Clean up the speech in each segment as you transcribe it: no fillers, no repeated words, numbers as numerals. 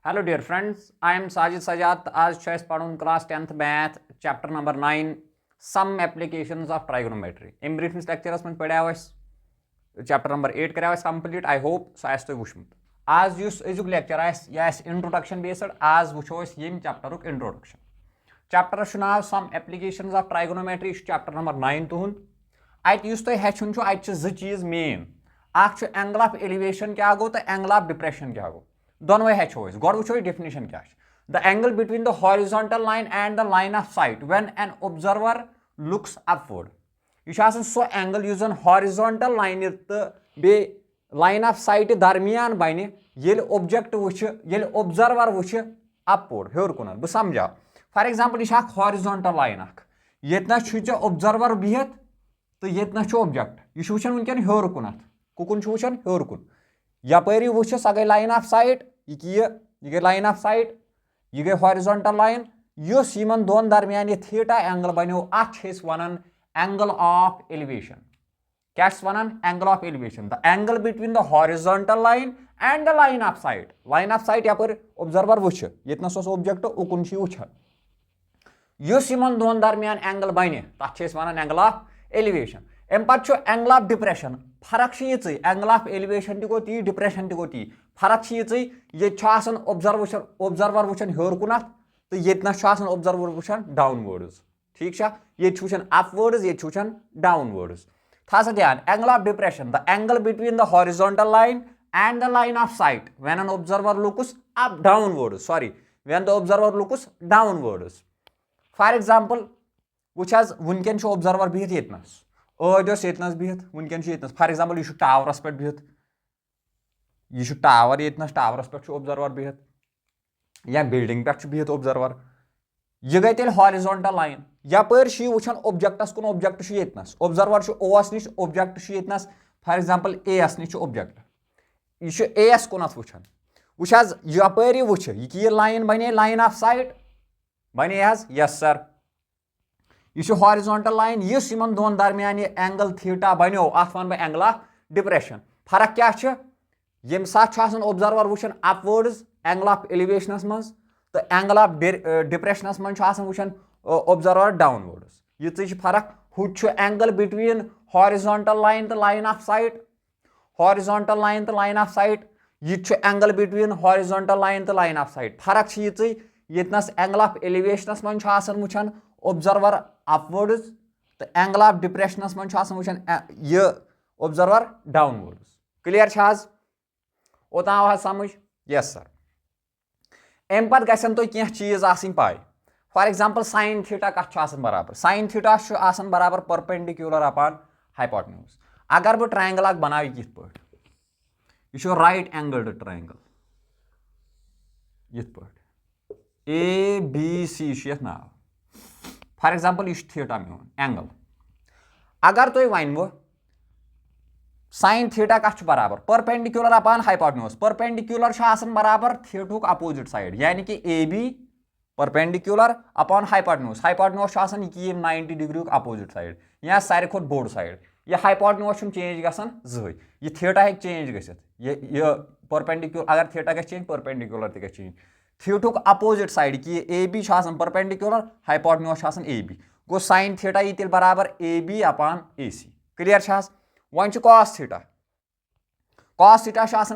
Hello dear friends, I am Sajid Sajat. आज छ पढ़ून class 10th math chapter number 9 some applications of trigonometry in briefing lectures में पढ़ाव chapter number 8 कराव complete I hope सह आस तुम वुचमुत आज अजुक लेक्चर यह इंट्रोडक्शन बेस्ड आज वो यम चैप्टर इंट्रोडक्शन चैप्टरस नाव some applications of trigonometry chapter number 9 तुहद अत हेचुन अत चीज मेन अख एंगल ऑफ एलिवेशन क्या गो तो एंगल ऑफ डिप्रेशन क्या गो दोनों हेचो गो वो डेफिनेशन क्या the angle between the horizontal line and the line of sight when an observer looks upward यह सो एंगल युस जन हॉरिजॉन्टल लाइन तो बे लाइन ऑफ साइट दरमियान बन ये ऑब्जेक्ट वो ऑब्जर्वर वो अपवर्ड हेर कुन बह समझा फॉर एग्जांपल यह हॉरिजॉन्टल लाइन ये ऑब्जर्वर बिहत तो ये ऑब्जेक्ट यह वुचन वनकन हेर कुन कुकुन वुचन हेर कुन यपरी वो सह गई लाइन ऑफ साइट यह गई लाइन ऑफ साइट यह गई हॉरिजॉन्टल लाइन इस यमन दोन दरमियान यह थीटा एंगल बनो अत वन एंगल ऑफ एलिवेशन क्या वन angle of elevation the angle between the horizontal line and the line of sight यपर ऑब्जर्वर वो ये ऑब्जेक्ट उकुन वुचान इस यमन दोन दरमियान एंगल बन तथ वन एंगल ऑफ एलिवेशन अम पे एंगल ऑफ डिप्रेशन फर्क ये एंगल ऑफ एलिवेशन गो ती डिप्रेशन गो ती फर्क ये ऑब्जर्वर वुचान हेर कुन तो ये ऑब्जर्वर वुचान डाउनवर्ड्स ठीक ये वुचान अपवर्ड्स ये वुचान डाउनवर्ड्स था ध्यान angle of depression the angle between the horizontal line and the line of sight when an observer looks up downwards when the observer looks downwards for example वुच वनकन observer बिहत येतनस येतनस बिहत वनकन येतनस फॉर एग्जांपल यह टावरस पे बिहत यह टावर येतनस टावरस पे ऑब्जर्वर बिहत या बिल्डिंग पे बिहत ऑब्जर्वर यह गई तेल हॉरिजॉन्टल लाइन यपर वुचान ऑब्जेक्टस कुन ऑब्जेक्ट येतनस ऑब्जर्वर ओस निश ऑब्जेक्ट येतनस फॉर एग्जांपल एस निश ऑब्जेक्ट यह एस कुन वुचान वुच यपरी वुच यह लाइन बने लाइन ऑफ साइट बने यस सर यह हॉरिजॉन्टल लाइन इस यमन दोन दरमियान यह एंगल थीटा बनो अत वन बह एंगल ऑफ डिप्रेशन फर्क क्या यम सात ऑब्जर्वर वुचान अपवर्ड्स एंगल ऑफ एलिवेशनस मज तो एंगल ऑफ डिप्रेशनस मज वुचान ऑब्जर्वर डाउनवर्ड्स ये फर्क हु एंगल बिटवीन हॉरिजॉन्टल लाइन तो line of sight horizontal line तो लाइन ऑफ साइट यह एंगल बिटवीन हॉरिजॉन्टल लाइन तो लाइन ऑफ साइट फर्क ये एंगल ऑफ एलिवेशनस मज वुचान ऑब्जर्वर अपवर्ड्स तो एंगल ऑफ डिप्रेशनस मज वुचान यह ऑब्जर्वर डाउनवर्ड्स क्लियर ओत आव समझ यस सर अम पे गन तुम कह चीज पाई फॉर एग्जांपल साइन थीटा कत बराबर साइन थीटा बराबर परपेंडिकुलर अपॉन हाइपोटेन्यूज अगर बह ट्रायंगल बना यथ पे यह राइट एंगल्ड ट्रायंगल यथ पे ए बी सी यथ नाव फॉर एग्जांपल यह थीटा मोन एंगल अगर तुम वन साइन थीटा कत बराबर परपेंडिकुलर अपॉन हाइपोटेन्यूज परपेंडिकुलर बराबर थीटुक अपोजिट साइड यानी कि A B perpendicular upon hypotenuse hypotenuse यह 90 डिग्री अपोजिट साइड या सारे खुद बोड़ साइड यह हाइपोटेन्यूज चेंज गसान जहन यह थीटा हे चेंज गसित यह परपेंडिकुलर अगर थीटा ग चेंज परपेंडिकुलर तक चेंज थीटुक अपोजिट साइड कि A B perpendicular hypotenuse A B गो साइन थीटा यी तेल बराबर A B upon A C clear वन कॉस थीटा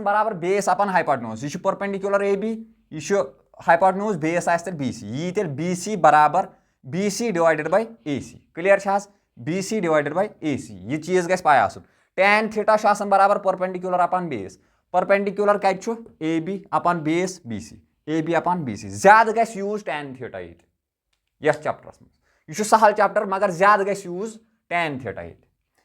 बराबर बेस अपॉन हाइपोटेन्यूज यह परपेंडिकुलर ए बी यह हाइपोटेन्यूज बेस तेल बी सी यी तेल बी सी बराबर B C divided by A C clear B C divided by A C यह चीज गस पाय आसुन tan थीटा बराबर परपेंडिकुलर अपॉन बेस परपेंडिकुलर कत A B upon base B C A B upon B C ज्यादा गस use tan theta ये चैप्टरस मज यह सहल चैप्टर मगर ज्यादा गस यूज tan थीटा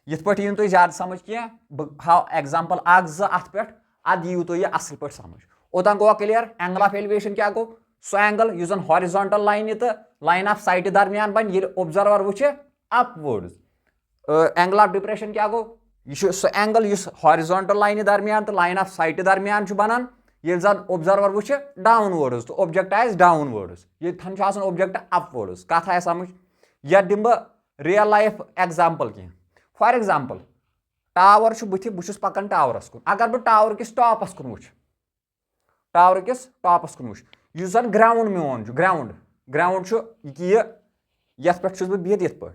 ये पे यू तुम ज्यादा समझ कह बह हाव एग्जांपल अत पे अद यू तुम यह असल पे समझ ओतान go clear angle of elevation क्या गो सो एंगल युस जन हॉरिजॉन्टल लाइन तो लाइन ऑफ साइट दरमियान बन ये ऑब्जर्वर वो अपवर्ड्स एंगल ऑफ डिप्रेशन क्या गो यह so angle use horizontal line दरमियान तो लाइन ऑफ साइट दरमियान बनान ये जन ऑब्जर्वर वो डाउनवर्ड्स तो ऑब्जेक्ट डाउनवर्ड्स ये थन ऑब्जेक्ट अपवर्ड्स कथ आय समझ यह दिम बह रियल लाइफ एग्जांपल कह फॉर एग्जांपल टावर बुथ बहुत पकान टावरस कुन अगर बह टावर किस टॉपस कुन वुच टावर किस टॉपस कुन वुच जन ग्राउंड मोन ग्राउंड यथ पे छुस बिहित यथ पे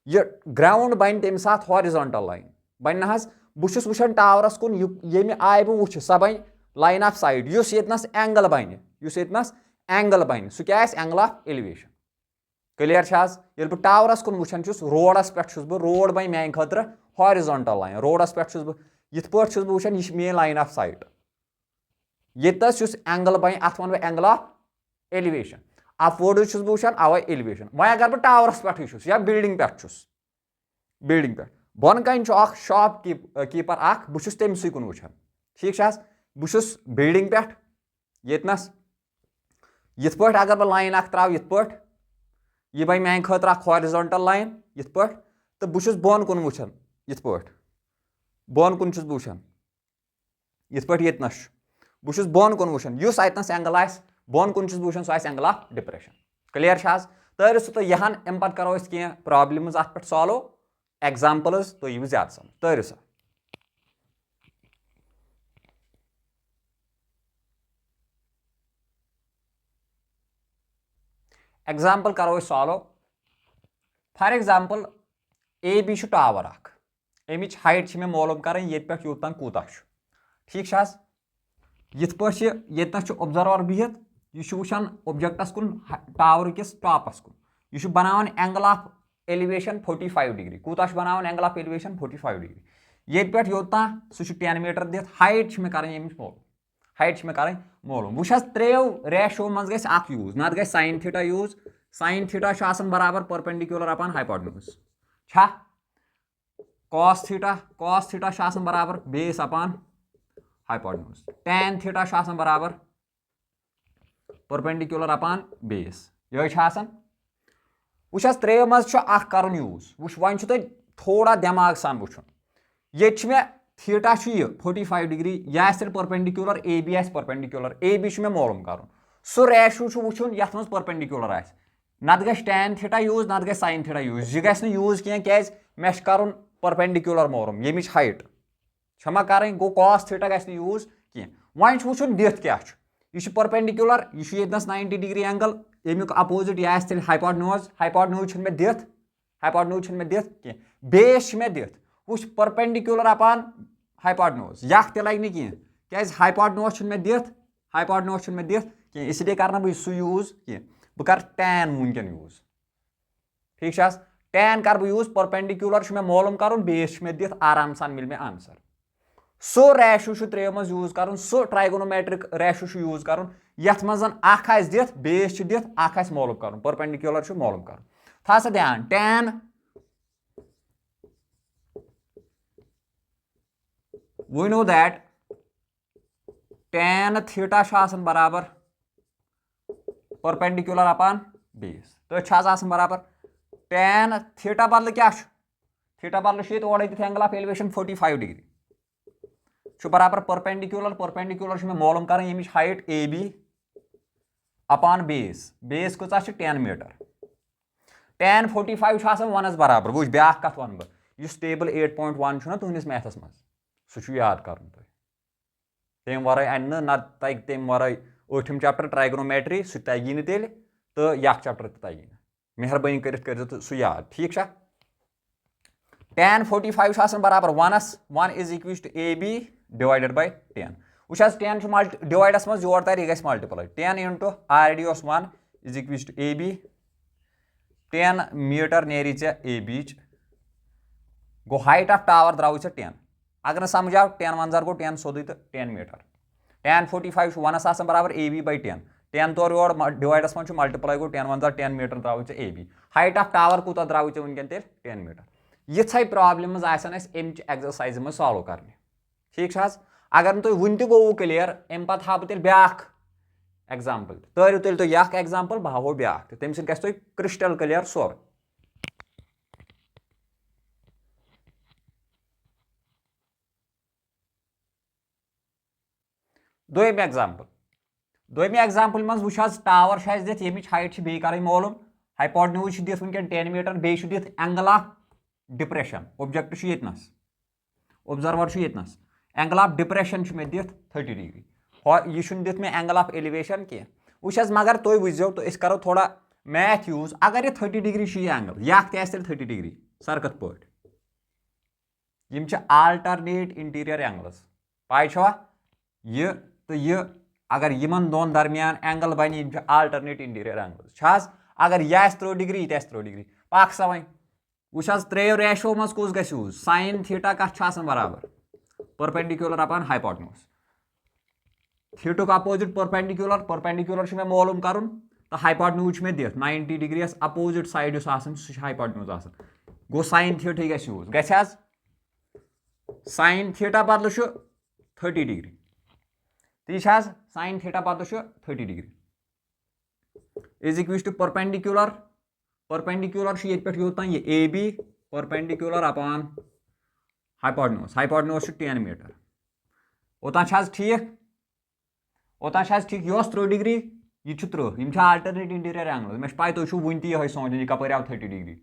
यह ग्राउंड बन तम सात हॉरिजॉन्टल लाइन बन ना बहुत वुचान टावरस कुन ये आय बह वुच सह बन line of site use angle बन सह क्या एंगल ऑफ एलिवेशन क्लियर ये बह टावरस कुन वुचान रोडस पे रोड बन मान खतर हॉरिजॉन्टल लाइन रोडस पे यथ पे बह वुचान यह main line of site yes angle बन अत वन बह एंगल ऑफ एलिवेशन अपवर्ड बह वुचान अवै एलिवेशन वह अगर बह टावरस पे या बिल्डिंग पे बन कन शॉप कीपर बहुत तमस कुन वुचान ठीक बहुत बिल्डिंग पे यतनस यथ पे अगर बह लाइन त्रा यथ पे यह बन मान खतर हॉरिजॉन्टल लाइन यथ पे तो बहुत बन कुन वुचान यथ पे बन कुन वुचान यथ पे यतनस बहुत बन कुन वुचान अतनस एंगल आस बन कुन वुचान सह एंगल ऑफ डिप्रेशन क्लियर तरियो सह तो यहान अम पे करो कह प्रॉब्लम्स अत पे सॉल्व एग्जाम्पल्स तो यह ज्यादा समझ तरियो सा एग्जाम्पल करो solve for example A B tower अमिच हाइट में मालूम कर ये पे यूतान कूता ठीक यथ पे यतनस ऑब्जर्वर बिहित यह वुचान ऑब्जेक्टस कुन टावर किस टॉपस कुन यह बनावन एंगल ऑफ एलिवेशन 45 डिग्री कूता बनावन एंगल ऑफ एलिवेशन 45 डिग्री ये पे योता सह 10 मीटर दिथ हाइट में कर मालूम हाइट में कर मालूम वह त्रेव रेशो मज गख यूज नत गई sine theta use sine theta बराबर perpendicular upon hypotenuse cos theta बराबर base upon hypotenuse tan theta बराबर परपेंडिकुलर अपॉन बेस यह वह त्रेव मज कर यूज वन थोड़ा दिमाग सान वो ये मे थीटा 45 डिग्री यह perpendicular A B perpendicular A B मे मालूम कर सह रेशो वो ये परपेंडिकुलर आ नत गई टैन थीटा यूज नत गई साइन थीटा यूज यह गि यूज क्या मे कर परपेंडिकुलर मालूम यमिच हाइट क्षमा कर गो कॉस थीटा गि यूज कह वन वो दिथ क्या यह परपेंडिकुलर यह 90 डिग्री एंगल यमुक अपोजिट यह तेल हाइपोटेन्यूज मे दिथ कह बेस मे दिथ वो परपेंडिकुलर अपॉन हाइपोटेन्यूज यह तक लग कह क्या हाइपोटेन्यूज मे दिथ कह इसलिए कर बह सह यूज कह बह कर टैन वुनकन यूज ठीक टैन कर बह यूज परपेंडिकुलर मे मालूम कर बेस मे दिथ आराम सान मिल मे आंसर सो रेशो त्रेव मज यूज कर सो ट्राइगोनोमेट्रिक रेशो यूज कर यथ मज दिथ बेस दिथ मालूम कर परपेंडिकुलर मालूम कर था सा ध्यान tan we know that tan theta बराबर परपेंडिकुलर अपॉन बेस तो बराबर tan थीटा बदल क्या थीटा बदल ओर एंगल ऑफ एलिवेशन 45 डिग्री बराबर परपेंडिकुलर में मालूम कर यमिच height A B upon base कचा 10 मीटर tan 45 वनस बराबर वो ब्या कत वन बह टेबल 8.1 ना तुहस मैथस मज सह याद कर तम वर अन न तग तम वर 8th चैप्टर ट्राइगोनोमेट्री सह तगी न तेल तो यह चैप्टर तगी मेहरबानी कर सह याद ठीक tan 45 बराबर वनस 1 is equal to A B divided by 10 वो 10 डिवाइडस मज योर तर यह मल्टीप्लाई 10 इंटू आर डी 1 is equal to A B 10 metre नेरी ए बीच गो हाइट ऑफ टावर द्राव 10 अगर न समझ आव 10 1 गो 10 सोद तो 10 मीटर tan 45 वनस बराबर ए बी बाय 10 10 तोर योर डिवाइडस मज मल्टीप्लाई गो 10 1 10 मीटर द्राव A B height of tower कूत द्राव वनकन तेल 10 मीटर ये प्रॉब्लम्स आसन अमिच एक्सरसाइज मज सॉल्व करने ठीक अगर तुम वन तो गो क्लियर अम पे हा तेल ब्या एग्जाम्पल तरियो तेल तुम यह एग्जाम्पल बह हावो ब्या तम सत गि क्रिस्टल क्लियर सोर दोम एग्जाम्पल मज वो टावर दिथ यमिच हाइट बे कर मालूम हाइपोटेन्यूज दिथ वनकन 10 मीटर बे दिथ एंगल ऑफ डिप्रेशन ऑब्जेक्ट यतनस ऑब्जर्वर यतनस एंगल ऑफ डिप्रेशन में दिथ 30 डिग्री यह दित मे एंगल ऑफ एलिवेशन कह वह मगर तुम वो तो अस करो थोड़ा मैथ यूज अगर यह 30 डिग्री एंगल यह 30 डिग्री सर कत पे आल्टरनेट इंटीरियर एंगल्स पाई छवा यह तो यह अगर यमन दोन दरमियान एंगल बन आल्टरनेट इंटीरियर एंगल्स अगर यह 30 डिग्री यह 30 डिग्री पाक सा वह त्रेयो रेशो मज कुछ गस यूज साइन थीटा कत बराबर परपेंडिकुलर अपॉन हाइपोटेन्यूज थीटुक अपोजिट परपेंडिकुलर में मालूम करुन तो हाइपोटेन्यूज में दिख 90 डिग्री अपोजिट साइड सह हाइपोटेन्यूज गो साइन थीटा गस यूज गस साइन थीटा बदल 30 डिग्री ती साइन थीटा बदल 30 degree is equal to perpendicular ये पे यूत ये A B perpendicular upon hypotenuse 10 metre ओतान ठीक यह 30 डिग्री यह 30 यम आल्टरनेट इंटीरियर एंगल मे पाई तुम वन तह सोचन यह कपर आव 30 डिग्री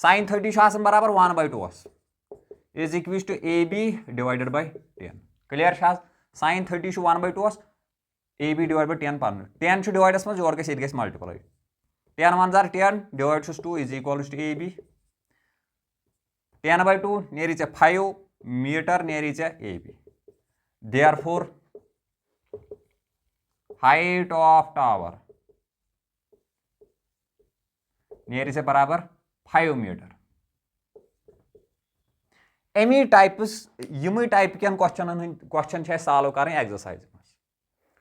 साइन 30 बराबर 1/2 is equal to A B divided by 10 clear sine 30 1/2 A B divide by 10 पन 10 डिवाइडस मज योर गई multiply 10 1 10 divide 2 is equal to A B 10/2 नेरी 5 मीटर नेरी A B therefore height of tower नेरी बराबर 5 मीटर अमी टाइप्स यम टाइप कन क्वेश्चन सॉल्व कर एक्सरसाइज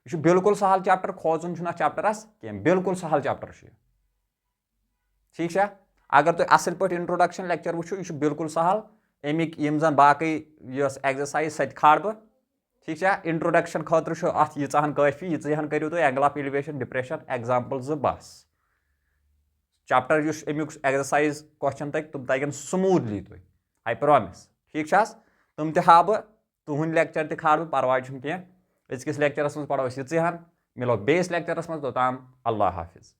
यह बिल्कुल सहल चैप्टर खोजन चैप्टरस कह बिल्कुल सहल चैप्टर ठीक है अगर तुम असल पे इंट्रोडक्शन लेक्चर वो यह बिल्कुल सहल अमिक यम जन बाकी एक्सरसाइज सह खाड़ बह ठीक है इंट्रोडक्शन खतर अत यीहन काफी यीहन करो तुम angle of elevation depression example 2 बस चैप्टर अमुक एक्सरसाइज क्वेश्चन तुम तगन स्मूथली तुम आई प्रॉमिस ठीक तुम हा बह तुहद लेक्चर त खाड़ परवाह कह अजकिस लेक्चरस मज पढ़ो यीहन मिलो बेस लेक्चरस मज तोताम अल्लाह हाफिज।